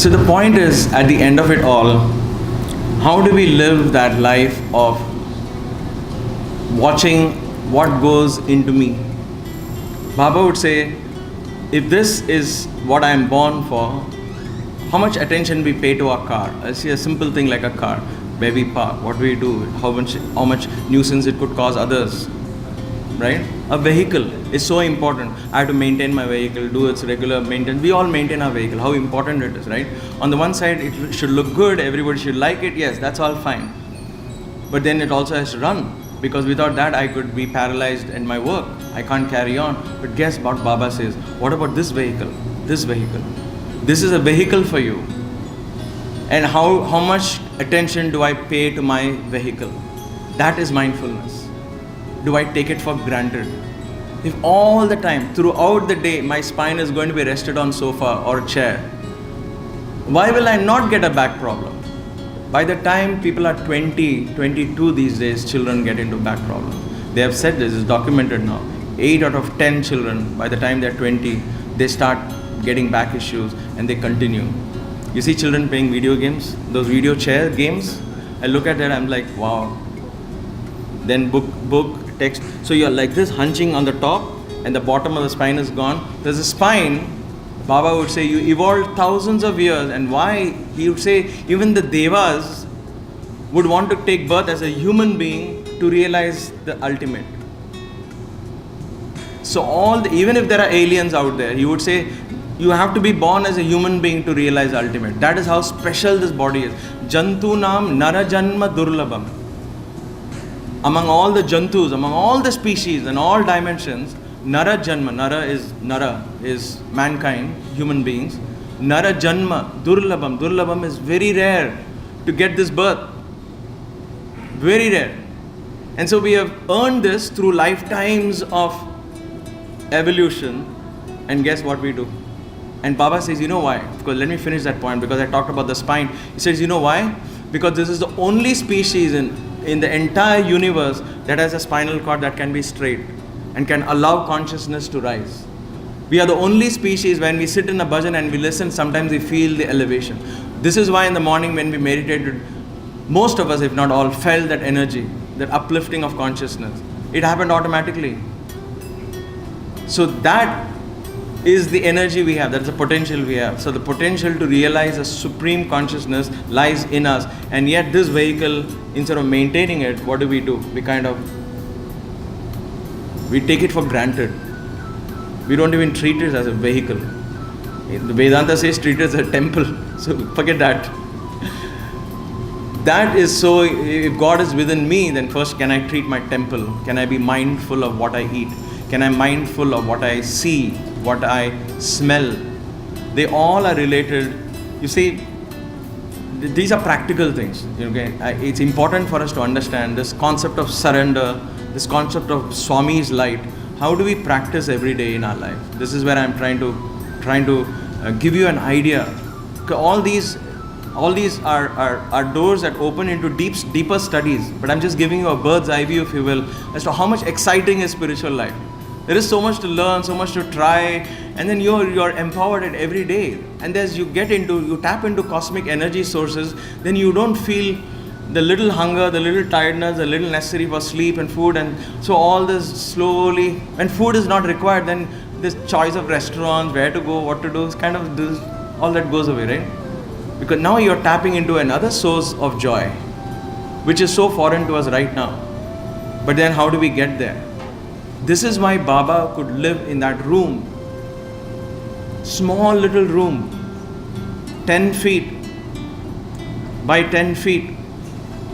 So the point is, at the end of it all, how do we live that life of watching what goes into me? Baba would say, if this is what I am born for, how much attention we pay to our car? I see a simple thing like a car, where we park, what we do, how much nuisance it could cause others, right? A vehicle is so important. I have to maintain my vehicle, do its regular maintenance. We all maintain our vehicle, how important it is, right? On the one side, it should look good, everybody should like it, yes, that's all fine. But then it also has to run, because without that I could be paralyzed in my work. I can't carry on. But guess what Baba says? What about this vehicle? This vehicle. This is a vehicle for you. And how much attention do I pay to my vehicle? That is mindfulness. Do I take it for granted? If all the time, throughout the day, my spine is going to be rested on sofa or chair, why will I not get a back problem? By the time people are 20, 22 these days, children get into back problems. They have said this, it's documented now. 8 out of 10 children, by the time they're 20, they start getting back issues and they continue. You see children playing video games, those video chair games. I look at that, I'm like, wow. Then book, text. So you're like this, hunching on the top, and the bottom of the spine is gone. There's a spine. Baba would say, you evolved thousands of years, and why? He would say, even the devas would want to take birth as a human being to realize the ultimate. So even if there are aliens out there, he would say, you have to be born as a human being to realize the ultimate. That is how special this body is. Jantu nam nara janma durlabham. Among all the jantus, among all the species and all dimensions, Nara Janma, Nara is mankind, human beings. Nara Janma, Durlabham. Durlabham is very rare to get this birth. Very rare. And so we have earned this through lifetimes of evolution. And guess what we do? And Baba says, you know why? Because let me finish that point, because I talked about the spine. He says, you know why? Because this is the only species in the entire universe that has a spinal cord that can be straight and can allow consciousness to rise. We are the only species, when we sit in a bhajan and we listen, sometimes we feel the elevation. This is why in the morning when we meditated, most of us, if not all, felt that energy, that uplifting of consciousness. It happened automatically. So that is the energy we have, that's the potential we have. So the potential to realize a supreme consciousness lies in us. And yet this vehicle, instead of maintaining it, what do? We take it for granted. We don't even treat it as a vehicle. The Vedanta says treat it as a temple. So forget that. That is so, if God is within me, then first can I treat my temple? Can I be mindful of what I eat? Can I be mindful of what I see, what I smell? They all are related. You see, these are practical things. Okay? It's important for us to understand this concept of surrender, this concept of Swami's light. How do we practice every day in our life? This is where I'm trying to give you an idea. All these are doors that open into deeper studies. But I'm just giving you a bird's eye view, if you will, as to how much exciting is spiritual life. There is so much to learn, so much to try, and then you're empowered at every day. And as you tap into cosmic energy sources, then you don't feel the little hunger, the little tiredness, the little necessary for sleep and food. And so all this slowly, when food is not required, then this choice of restaurants, where to go, what to do, all that goes away, right? Because now you're tapping into another source of joy, which is so foreign to us right now. But then how do we get there? This is why Baba could live in that room, small little room, 10 feet by 10 feet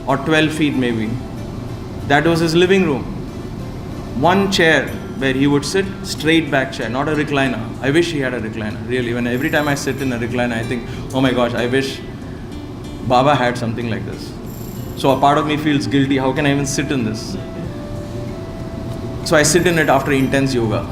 or 12 feet maybe. That was his living room. One chair where he would sit, straight back chair, not a recliner. I wish he had a recliner, really. Every time I sit in a recliner, I think, oh my gosh, I wish Baba had something like this. So a part of me feels guilty. How can I even sit in this? So I sit in it after intense yoga.